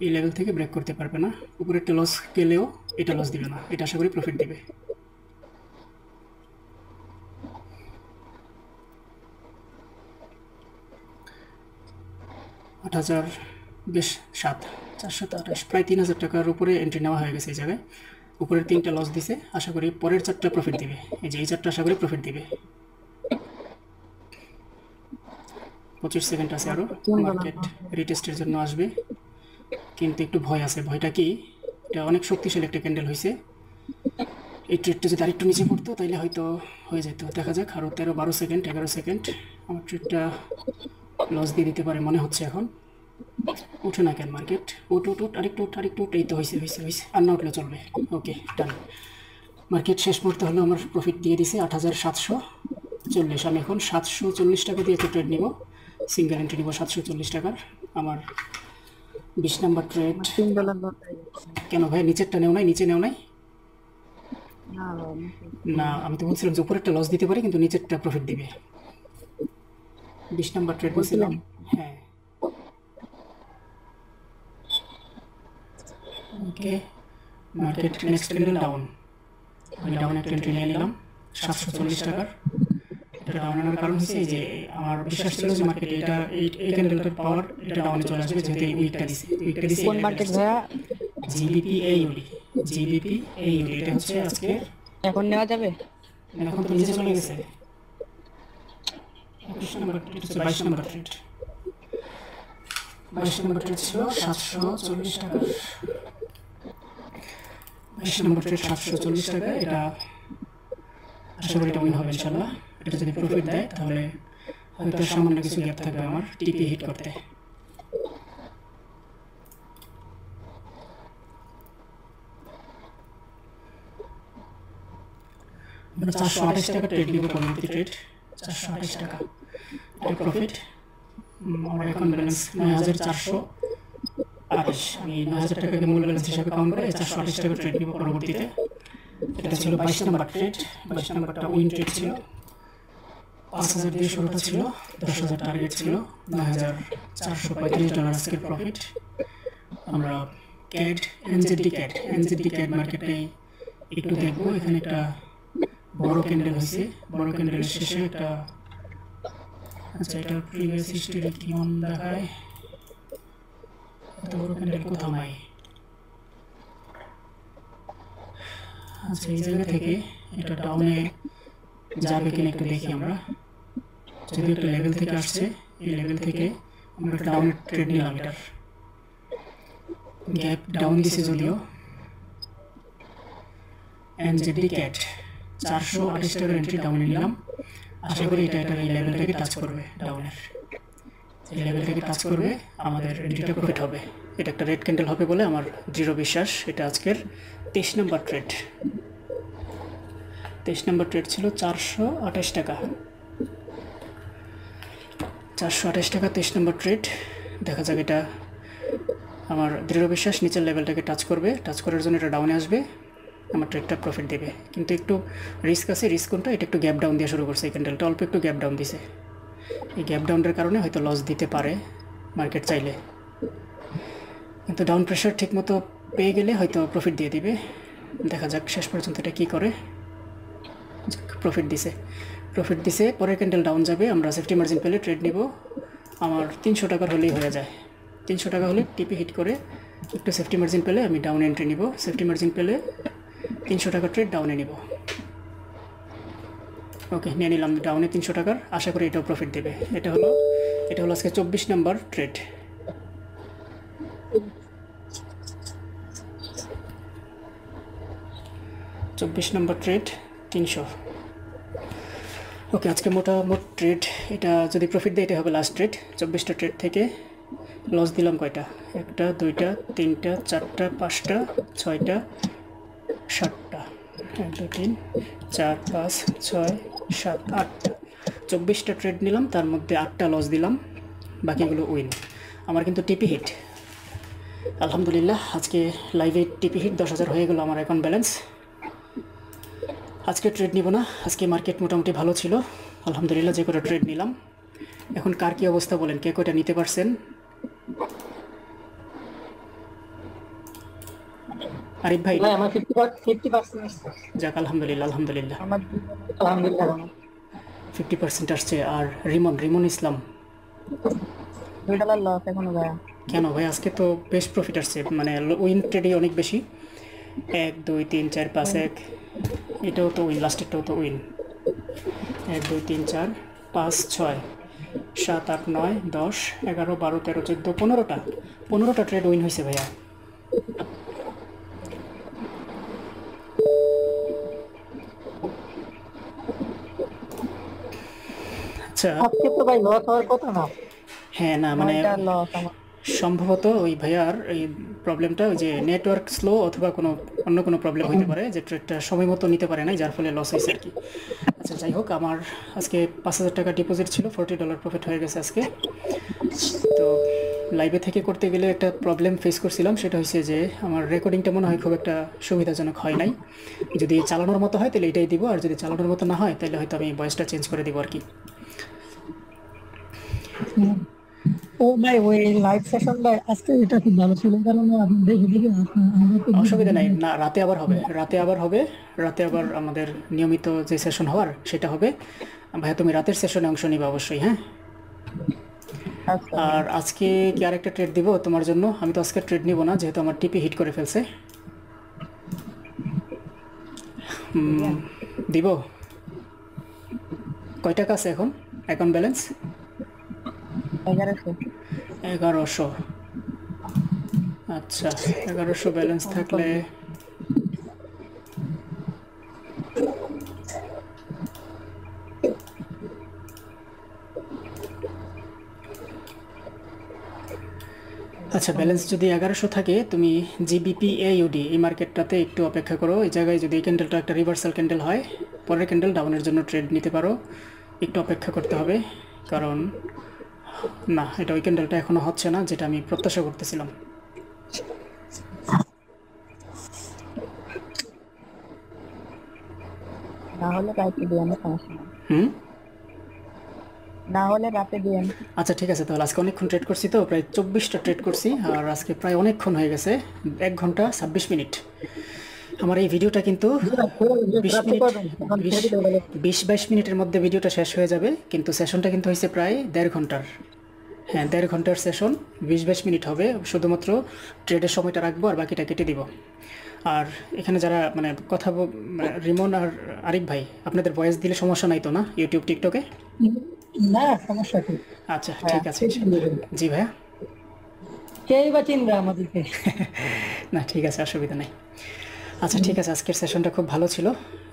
এই লেভেল থেকে ব্রেক করতে পারবে না। উপরে একটা লস গেলেও এটা লস দিবে না, এটা আশা করি প্রফিট দিবে। বেশ 428, প্রায় 3000 টাকার উপরে এন্ট্রি নেওয়া হয়ে গেছে এই জায়গায়। উপরের 3টা লস দিছে, আশা করি পরের 4টা প্রফিট দিবে। এই যে এই 4টা আশা করি প্রফিট দিবে। 25 সেকেন্ড আছে আরও, মার্কেট রিটেস্টের জন্য আসবে, কিন্তু একটু ভয় আছে। ভয়টা কি? এটা অনেক শক্তিশালী একটা ক্যান্ডেল হয়েছে। এই ট্রেডটা যদি আরেকটু নিচে পড়তো তাহলে হয়তো হয়ে যেত। দেখা যাক। আরও 13-12 সেকেন্ড, 11 সেকেন্ড। আমার ট্রেডটা লস দিয়ে দিতে পারে মনে হচ্ছে এখন। উঠে না কেন মার্কেট? উঠ, আরেকটু উঠ। এই তো হয়েছে, আর না উঠলে চলবে। ওকে, ডান। মার্কেট শেষ মুহূর্তে হলো আমার প্রফিট দিয়ে দিছে 8740। আমি এখন 740 টাকা দিয়ে একটা ট্রেড নিব, সিঙ্গেল এন্ট্রি নিব 740 টাকার। আমার 20 নাম্বার ট্রেড। কেন ভাই নিচেরটা নেও নাই? নিচে নেও নাই? না, আমি তো বলছিলাম যে উপরেরটা লস দিতে পারে, কিন্তু নিচেরটা প্রফিট দিবে। 20 নাম্বার ট্রেড বলছিলাম। হ্যাঁ, ওকে। মার্কেট নেক্সট ক্যান্ডেল ডাউন, আমি ডাউন একটা এন্ট্রি নিয়ে নিলাম 740 টাকার। এটা ডাউন আনার কারণ হচ্ছে যে আমার বিশ্বাস ছিল যে মার্কেটে এটা এই ক্যান্ডেলটার পাওয়ার এটা ডাউনে চলে আসবে, যেহেতু এই উইকটা দিছে। কোন মার্কেট ভাইয়া? জিবিপি এইউডি, জিবিপি এইউডি, এটা হচ্ছে আজকে। এখন নেওয়া যাবে? এখন তো নিচে চলে গেছে। 21 নম্বর ট্রেড হচ্ছে 22 নম্বর ট্রেড। 22 নম্বর ট্রেড ছিল 740 টাকা। 22 নম্বর ট্রেড 740 টাকা। এটা আশা করি এটা উইন হবে ইনশাল্লাহ। এটা যদি প্রফিট দেয় তাহলে হয়তো সামান্য কিছু গ্যাপ থাকবে আমার টিপি হিট করতে। আমরা 428 টাকা ট্রেড নিব, পরবর্তী ট্রেড 428 টাকা এটা প্রফিট। আমার এখন ব্যালেন্স 9428। আমি 9000 টাকাকে মূল ব্যালেন্স হিসাবে কাউন্ট করে 428 টাকা ট্রেড নিব পরবর্তীতে। এটা ছিল 22 নম্বর ট্রেড। 22 নম্বরটা উইন ট্রেড ছিল। 5000 দিয়ে শুরুটা ছিল, 10000 টার্গেট ছিল, $9435 আজকের প্রফিট। আমরা ক্যাড এনজেডি ক্যাড মার্কেটে একটু দেখবো। এখানে একটা বড় ক্যান্ডেল হয়েছে, বড় ক্যান্ডেলের শেষে একটা, আচ্ছা এটা প্রিভিয়াস হিস্টরি কেমন দেখায়? এত বড় ক্যান্ডেল কোথাও নাই। আচ্ছা এই জায়গা থেকে এটা ডাউনে যাবে কিনা একটু দেখি আমরা। যদি একটা লেভেল থেকে আসছে, এই লেভেল থেকে আমরা একটা ডাউন ট্রেড নিলাম। এটার গ্যাপ ডাউন দিছে যদিও। এনজেডি ক্যাট 428 টাকার এন্ট্রি ডাউনে নিলাম। আশা করি এটা এই লেভেলটাকে টাচ করবে, ডাউনের এই লেভেলটাকে টাচ করবে, আমাদের এন্ট্রিটা প্রফিট হবে। এটা একটা রেড ক্যান্ডেল হবে বলে আমার দৃঢ় বিশ্বাস। এটা আজকের 23 নম্বর ট্রেড। 23 নম্বর ট্রেড ছিল 428 টাকা। 428 টাকা 23 নম্বর ট্রেড। দেখা যাক, এটা আমার দৃঢ় বিশ্বাস নিচের লেভেলটাকে টাচ করবে। টাচ করার জন্য এটা ডাউনে আসবে, আমার ট্রেডটা প্রফিট দেবে। কিন্তু একটু রিস্ক আছে। রিস্ক কোনটা? এটা একটু গ্যাপ ডাউন দিয়ে শুরু করছে। এই ক্যান্ডেলটা অল্প একটু গ্যাপ ডাউন দিছে। এই গ্যাপ ডাউনের কারণে হয়তো লস দিতে পারে মার্কেট চাইলে, কিন্তু ডাউন প্রেশার ঠিকমতো পেয়ে গেলে হয়তো প্রফিট দিয়ে দিবে। দেখা যাক শেষ পর্যন্ত এটা কী করে। প্রফিট দিছে। পরের ক্যান্ডেল ডাউন যাবে, আমরা সেফটি মার্জিন পেলে ট্রেড নিব। আমার 300 টাকার হলেই হয়ে যায়। 300 টাকা হলে টিপি হিট করে একটু সেফটি মার্জিন পেলে আমি ডাউন এন্ট্রি নিব। সেফটি মার্জিন পেলে 300 টাকা ট্রেড ডাউনে নিব। ওকে, নিয়ে নিলাম ডাউনে 300 টাকার। আশা করি এটাও প্রফিট দেবে। এটা হলো আজকে 24 নম্বর ট্রেড। নম্বর ট্রেড 300। ওকে, আজকে মোটামুটি ট্রেড এটা যদি প্রফিট দেয় এটা হবে লাস্ট ট্রেড। 24টা ট্রেড থেকে লস দিলাম কয়টা? 1টা 2টা 3টা 4টা 5টা 6টা 7টা, 1 2 3 4 5 6 7 8টা। 24টা ট্রেড নিলাম, তার মধ্যে 8টা লস দিলাম, বাকিগুলো উইন। আমার কিন্তু টিপি হিট, আলহামদুলিল্লাহ। আজকে লাইভে টিপি হিট 10,000 হয়ে গেল আমার অ্যাকাউন্ট ব্যালেন্স। আজকে ট্রেড নিব না, আজকে মার্কেট মোটামুটি ভালো ছিল আলহামদুলিল্লাহ। যে কটা ট্রেড নিলাম, এখন কার কী অবস্থা বলেন? কে কয়টা নিতে পারছেন? আরিফ ভাই? আমার 50% যাক আলহামদুলিল্লাহ। 50% আসছে। আর রিমন ইসলাম কেন ভাই? আজকে তো বেশ প্রফিট আসছে, মানে উইন ট্রেডই অনেক বেশি। 1 2 3 4 5 1, এটাও তো উইন, লাস্টেরটাও তো উইন। 1 2 3 4 5 6 7 8 9 10 11 12 13 14 15টা ট্রেড উইন হয়েছে ভাইয়া। আচ্ছা, হ্যাঁ না মানে সম্ভবত ওই ভাইয়ার এই প্রবলেমটা ওই যে নেটওয়ার্ক স্লো অথবা অন্য কোনো প্রবলেম হতে পারে, যে ট্রেডটা সময় মতো নিতে পারে না, যার ফলে লস হয়েছে আর কি। আচ্ছা যাই হোক, আমার আজকে 5,000 টাকা ডিপোজিট ছিল, $40 প্রফিট হয়ে গেছে আজকে। তো লাইভে থেকে করতে গেলে একটা প্রবলেম ফেস করছিলাম, সেটা হচ্ছে যে আমার রেকর্ডিংটা মনে হয় খুব একটা সুবিধাজনক হয় নাই। যদি চালানোর মতো হয় তাহলে এটাই দিব, আর যদি চালানোর মতো না হয় তাহলে হয়তো আমি ভয়েসটা চেঞ্জ করে দিব আর কি। ও ভাই, ওই লাইভ সেশনটা আজকে এটা খুব ভালো ছিল, কারণ আপনি দেখে অসুবিধা নাই না, রাতে আবার হবে। রাতে আবার আমাদের নিয়মিত যে সেশন হওয়ার সেটা হবে। ভাইয়া তুমি রাতের সেশনে অংশ নিবে অবশ্যই, হ্যাঁ। আচ্ছা আর আজকে কি আরেকটা ট্রেড দিব তোমার জন্য? আমি তো আজকে ট্রেড নিব না, যেহেতু আমার টিপি হিট করে ফেলছে। দিব। কয় টাকা আছে এখন অ্যাকাউন্ট ব্যালেন্স? 1100 1100। আচ্ছা, 1100 ব্যালেন্স থাকলে আচ্ছা, ব্যালেন্স যদি 1100 থাকে, তুমি জিবিপি AUD এই মার্কেটটাতে একটু অপেক্ষা করো। এই জায়গায় যদি এই ক্যান্ডেলটা একটা রিভার্সাল ক্যান্ডেল হয়, পরের ক্যান্ডেল ডাউনের জন্য ট্রেড নিতে পারো। একটু অপেক্ষা করতে হবে, কারণ না, এটা ওই ক্যান্ডেলটা এখনও হচ্ছে না যেটা আমি প্রত্যাশা করতেছিলাম। না হলে রাতে দিয়ে আমি সমস্যা নেই। না হলে রাতে দিয়ে আমি। আচ্ছা ঠিক আছে, তাহলে আজকে অনেকক্ষণ ট্রেড করছি, তো প্রায় 24টা ট্রেড করছি, আর আজকে প্রায় অনেকক্ষণ হয়ে গেছে, 1 ঘন্টা 26 মিনিট। আমার এই ভিডিওটা কিন্তু 20-22 মিনিটের মধ্যে ভিডিওটা শেষ হয়ে যাবে, কিন্তু সেশনটা কিন্তু হয়েছে প্রায় 1.5 ঘন্টার। হ্যাঁ, 1.5 ঘন্টার সেশন, 20-22 মিনিট হবে। শুধুমাত্র ট্রেডের সময়টা রাখবো আর বাকিটা কেটে দিব। আর এখানে যারা মানে রিমন আর আরিফ ভাই, আপনাদের ভয়েস দিলে সমস্যা নাই তো না ইউটিউব টিকটকে? না সমস্যা কি, আচ্ছা ঠিক আছে। জি ভাইয়া। কেই বা চিনবে আমাদেরকে। না ঠিক আছে, অসুবিধা নেই। আচ্ছা ঠিক আছে, আজকের সেশনটা খুব ভালো ছিল।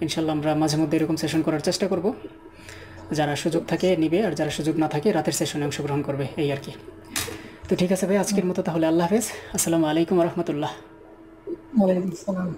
ইনশাল্লাহ আমরা মাঝে মধ্যে এরকম সেশন করার চেষ্টা করব। যারা সুযোগ থাকে নিবে, আর যারা সুযোগ না থাকে রাতের সেশনে অংশগ্রহণ করবে, এই আর কি। তো ঠিক আছে ভাই, আজকের মতো তাহলে আল্লাহ হাফেজ। আসসালামু আলাইকুম রহমতুল্লাহ। ওয়ালাইকুম আসসালাম।